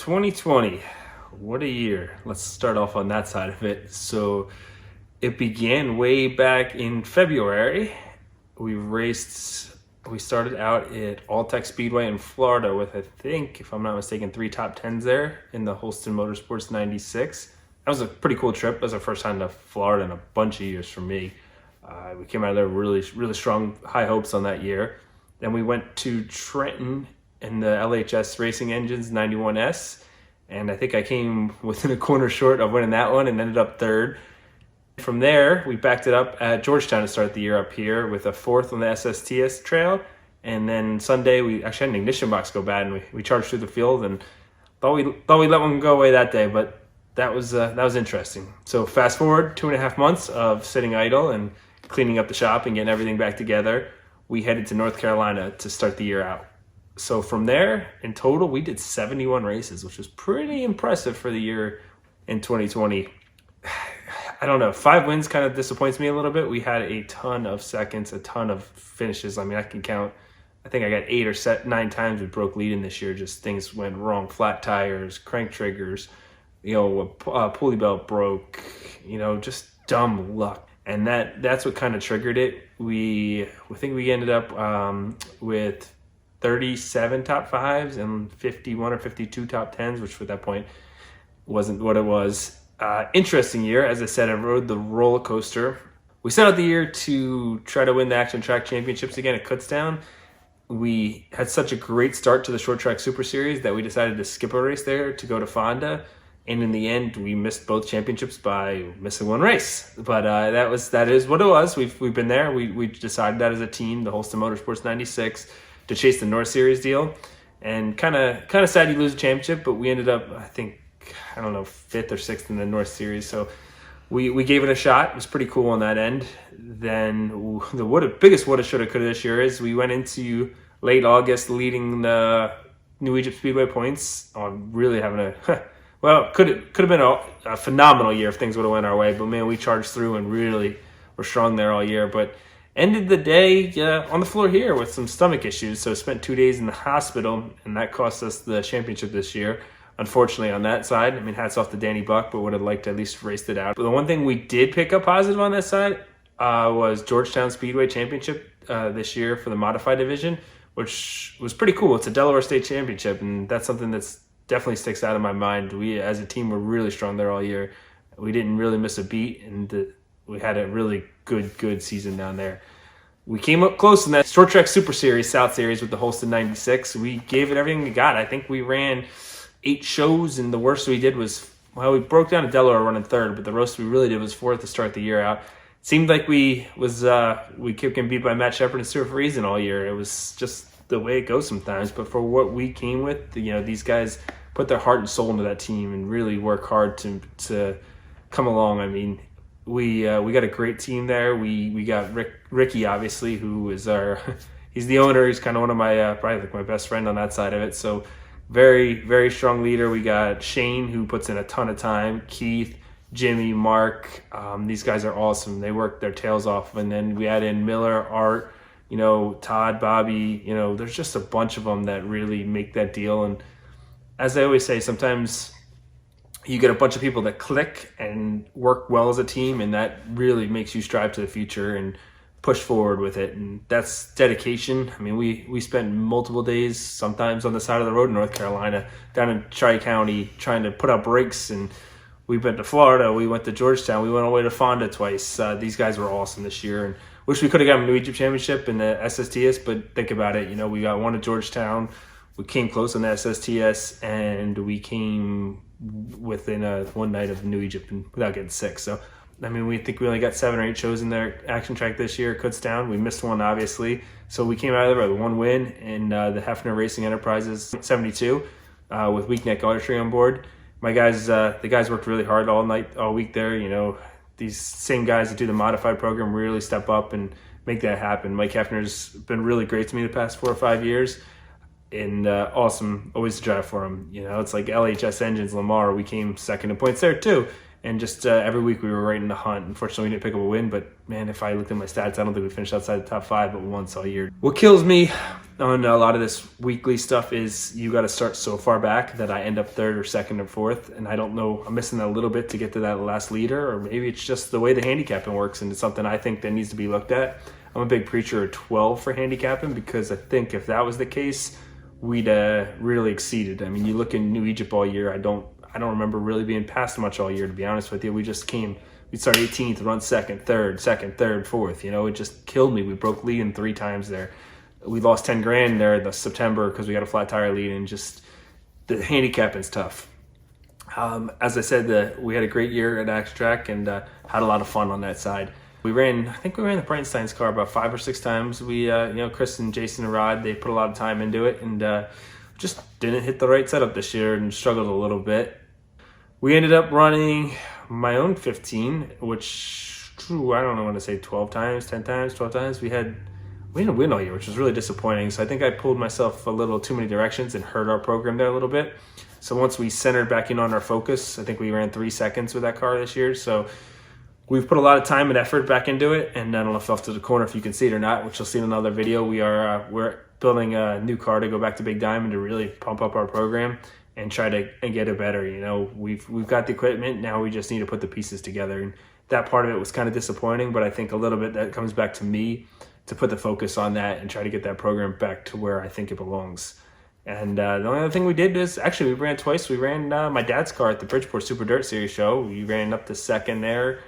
2020, what a year. Let's start off on that side of it. So it began way back in February. We started out at Alltech Speedway in Florida with, I think, if I'm not mistaken, 3 top 10s there in the Holston Motorsports 96. That was a pretty cool trip. It was our first time to Florida in a bunch of years for me. We came out of there really strong, high hopes on that year. Then we went to Trenton in the LHS Racing Engines 91S. And I think I came within a corner short of winning that one and ended up third. From there, we backed it up at Georgetown to start the year up here with a 4th on the SSTS trail. And then Sunday, we actually had an ignition box go bad, and we charged through the field and thought we let one go away that day, but that was interesting. So fast forward 2.5 months of sitting idle and cleaning up the shop and getting everything back together. We headed to North Carolina to start the year out. So from there, in total, we did 71 races, which was pretty impressive for the year in 2020. I don't know, 5 wins kind of disappoints me a little bit. We had a ton of seconds, a ton of finishes. I mean, I can count, I think I got 8 or 9 times we broke lead in this year. Just things went wrong, flat tires, crank triggers, a pulley belt broke, just dumb luck. And that's what kind of triggered it. I think we ended up with 37 top 5s and 51 or 52 top 10s, which at that point wasn't what it was. Interesting year. As I said, I rode the roller coaster. We set out the year to try to win the Action Track Championships again at Kutztown. We had such a great start to the Short Track Super Series that we decided to skip a race there to go to Fonda. And in the end, we missed both championships by missing 1 race. But that is what it was. We've been there. We decided that as a team, the Holston Motorsports 96, to chase the North Series deal. And kind of sad you lose a championship, but we ended up, I think, 5th or 6th in the North Series. So we gave it a shot. It was pretty cool on that end. Then the biggest woulda, shoulda, coulda this year is we went into late August leading the New Egypt Speedway points on really having could have been a phenomenal year if things would have went our way. But man, we charged through and really were strong there all year. But ended the day on the floor here with some stomach issues. So spent 2 days in the hospital, and that cost us the championship this year. Unfortunately, on that side, I mean, hats off to Danny Buck, but would have liked to at least raced it out. But the one thing we did pick up positive on that side was Georgetown Speedway Championship this year for the modified division, which was pretty cool. It's a Delaware State Championship, and that's something that's definitely sticks out in my mind. We, as a team, were really strong there all year. We didn't really miss a beat, and we had a really good season down there. We came up close in that Short Track Super Series, South Series with the Holston 96. We gave it everything we got. I think we ran 8 shows, and the worst we did was, we broke down to Delaware running 3rd, but the worst we really did was 4th to start the year out. It seemed like we kept getting beat by Matt Shepard and Stuart Friesen all year. It was just the way it goes sometimes. But for what we came with, these guys put their heart and soul into that team and really work hard to come along. I mean, we got a great team there. We got Ricky, obviously, who is he's the owner. He's kind of one of my probably like my best friend on that side of it. So very strong leader. We got Shane, who puts in a ton of time. Keith, Jimmy, Mark. These guys are awesome. They work their tails off. And then we add in Miller, Art, Todd, Bobby. There's just a bunch of them that really make that deal. And as I always say, sometimes you get a bunch of people that click and work well as a team, and that really makes you strive to the future and push forward with it. And that's dedication. I mean, we spent multiple days sometimes on the side of the road in North Carolina, down in Tri-County, trying to put out brakes. And we went to Florida, we went to Georgetown, we went all the way to Fonda twice. These guys were awesome this year, and wish we could have gotten a New Egypt Championship in the SSTS, but think about it, we got one at Georgetown, we came close on the SSTS, and we came within one night of New Egypt and without getting sick. So I mean, we think we only got 7 or 8 shows in their Action Track this year at Kutztown. We missed one, obviously. So we came out of there with 1 win in the Hefner Racing Enterprises 72 with Weakneck Archery on board. My guys, the guys worked really hard all week there. These same guys that do the modified program really step up and make that happen. Mike Hefner's been really great to me the past 4 or 5 years. And awesome, always to drive for him. It's like LHS Engines, Lamar. We came second in points there too. And just every week we were right in the hunt. Unfortunately, we didn't pick up a win, but man, if I looked at my stats, I don't think we finished outside the top 5, but once all year. What kills me on a lot of this weekly stuff is you got to start so far back that I end up third or second or fourth, and I don't know, I'm missing a little bit to get to that last leader, or maybe it's just the way the handicapping works, and it's something I think that needs to be looked at. I'm a big preacher of 12 for handicapping, because I think if that was the case, we'd really exceeded. I mean, you look in New Egypt all year, I don't remember really being past much all year, to be honest with you. We started 18th, run second, third, fourth. It just killed me. We broke lead in 3 times there. We lost 10 grand there in the September because we got a flat tire lead, and just the handicapping's tough. As I said, we had a great year at racetrack and had a lot of fun on that side. I think we ran the Breitenstein's car about 5 or 6 times. We, Chris and Jason and Rod, they put a lot of time into it, and just didn't hit the right setup this year and struggled a little bit. We ended up running my own 15, which, I don't know when to say 12 times, 10 times, 12 times. We didn't win all year, which was really disappointing. So I think I pulled myself a little too many directions and hurt our program there a little bit. So once we centered back in on our focus, I think we ran 3 seconds with that car this year. So we've put a lot of time and effort back into it. And I don't know if off to the corner, if you can see it or not, which you'll see in another video, we're building a new car to go back to Big Diamond to really pump up our program and try to get it better. We've got the equipment, now we just need to put the pieces together. And that part of it was kind of disappointing, but I think a little bit that comes back to me to put the focus on that and try to get that program back to where I think it belongs. And the only other thing we did is, actually, we ran twice. We ran my dad's car at the Bridgeport Super Dirt Series show. We ran up to second there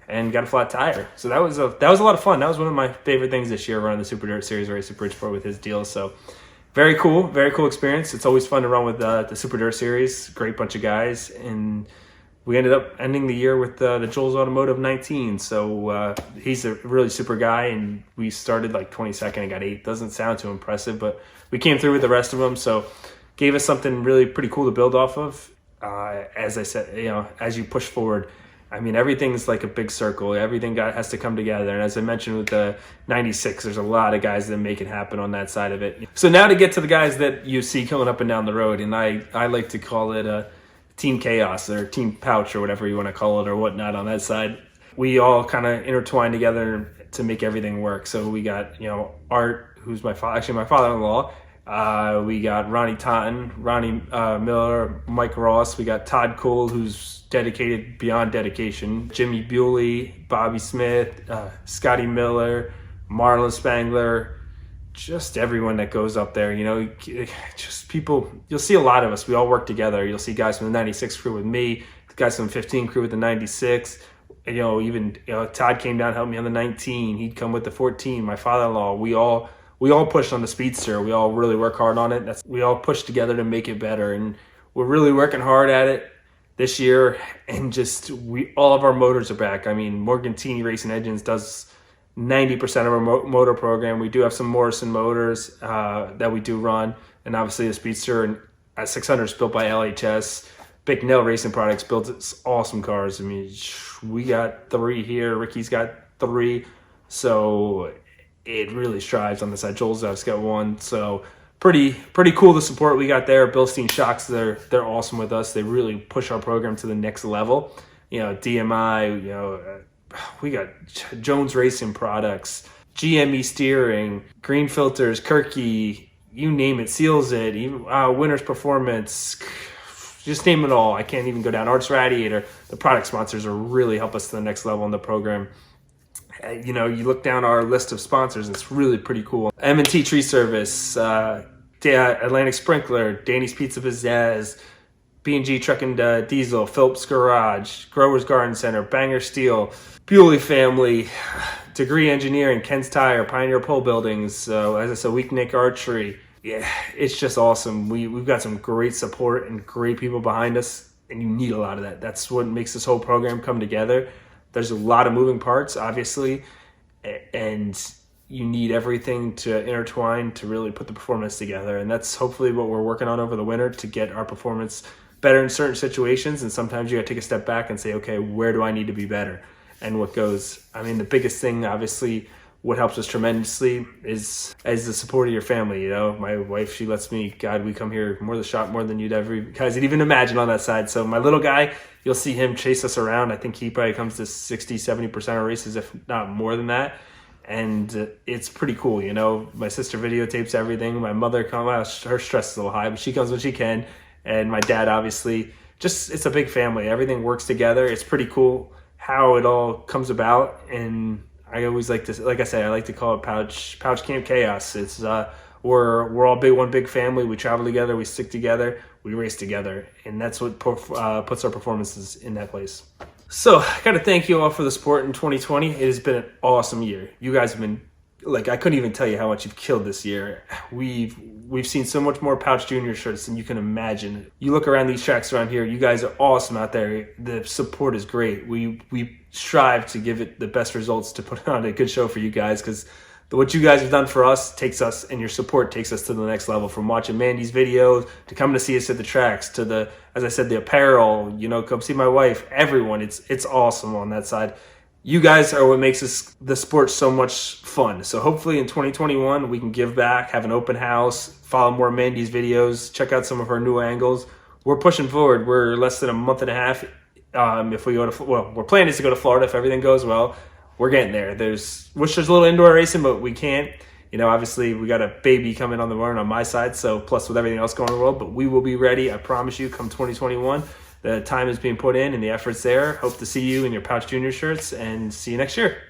and got a flat tire. So that was a lot of fun. That was one of my favorite things this year, running the Super Dirt Series race at Bridgeport with his deal. So very cool experience. It's always fun to run with the Super Dirt Series. Great bunch of guys. And we ended up ending the year with the Joel's Automotive 19. So he's a really super guy, and we started like 22nd and got 8th. Doesn't sound too impressive, but we came through with the rest of them. So gave us something really pretty cool to build off of. As I said, as you push forward, I mean, everything's like a big circle. Everything has to come together. And as I mentioned with the 96, there's a lot of guys that make it happen on that side of it. So now to get to the guys that you see coming up and down the road, and I like to call it Team Chaos or Team Pauch or whatever you want to call it or whatnot on that side. We all kind of intertwine together to make everything work. So we got, Art, who's my father-in-law. We got Ronnie Totten, Ronnie Miller, Mike Ross. We got Todd Cole, who's dedicated beyond dedication. Jimmy Bewley, Bobby Smith, Scotty Miller, Marlon Spangler. Just everyone that goes up there, just people. You'll see a lot of us. We all work together. You'll see guys from the 96 crew with me, guys from the 15 crew with the 96. Even Todd came down, helped me on the 19. He'd come with the 14. My father-in-law. We all pushed on the Speedster. We all really work hard on it. We all push together to make it better, and we're really working hard at it this year. And all of our motors are back. I mean, Morgantini Racing Engines does 90% of our motor program. We do have some Morrison motors that we do run, and obviously the Speedster and 600 is built by LHS. Big Nail Racing Products builds awesome cars. I mean, we got 3 here. Ricky's got 3. So it really strives on the side. Joel's got 1. So pretty cool the support we got there. Bilstein Shocks, they're awesome with us. They really push our program to the next level. DMI, we got Jones Racing Products, GME Steering, Green Filters, Kirky, you name it, Seals It, even Winners Performance, just name it all. I can't even go down. Arts Radiator. The product sponsors are really help us to the next level in the program. You look down our list of sponsors, it's really pretty cool. M&T Tree Service, Atlantic Sprinkler, Danny's Pizza Pizzazz, B&G Truck and Diesel, Phillips Garage, Growers Garden Center, Banger Steel, Bewley Family, Degree Engineering, Ken's Tire, Pioneer Pole Buildings, as I said, Weak Nick Archery. Yeah, it's just awesome. We've got some great support and great people behind us, and you need a lot of that. That's what makes this whole program come together. There's a lot of moving parts, obviously, and you need everything to intertwine to really put the performance together. And that's hopefully what we're working on over the winter, to get our performance better in certain situations. And sometimes you got to take a step back and say, okay, where do I need to be better? And what goes. I mean, the biggest thing, obviously, what helps us tremendously is the support of your family. My wife, she lets me, God, we come here more to the shop more than guys would even imagine on that side. So my little guy, you'll see him chase us around. I think he probably comes to 60, 70% of races, if not more than that. and it's pretty cool. You know, my sister videotapes everything. My mother comes out, her stress is a little high, but she comes when she can. And my dad, obviously, just, it's a big family. Everything works together. It's pretty cool how it all comes about. And I always like to, like I said, I like to call it Pouch Camp Chaos. It's we're all one big family. We travel together, we stick together, we race together, and that's what puts our performances in that place. So I got to thank you all for the support in 2020. It has been an awesome year. You guys have been, like, I couldn't even tell you how much you've killed this year. We've seen so much more Pauch Jr. shirts than you can imagine. You look around these tracks around here, you guys are awesome out there. The support is great. We strive to give it the best results to put on a good show for you guys, because what you guys have done for us takes us, and your support takes us to the next level. From watching Mandee's videos to coming to see us at the tracks to the, as I said, the apparel, you know, come see my wife, everyone. It's awesome on that side. You guys are what makes the sport so much fun. So hopefully in 2021 we can give back, have an open house, follow more Mandee's videos, check out some of her new angles. We're pushing forward. We're less than a month and a half. If we go to, well, we're planning to go to Florida if everything goes well. We're getting there. There's a little indoor racing, but we can't. You know, obviously we got a baby coming on the run on my side, so plus with everything else going on in the world, but we will be ready. I promise you, come 2021. The time is being put in and the effort's there. Hope to see you in your Pauch Jr. shirts, and see you next year.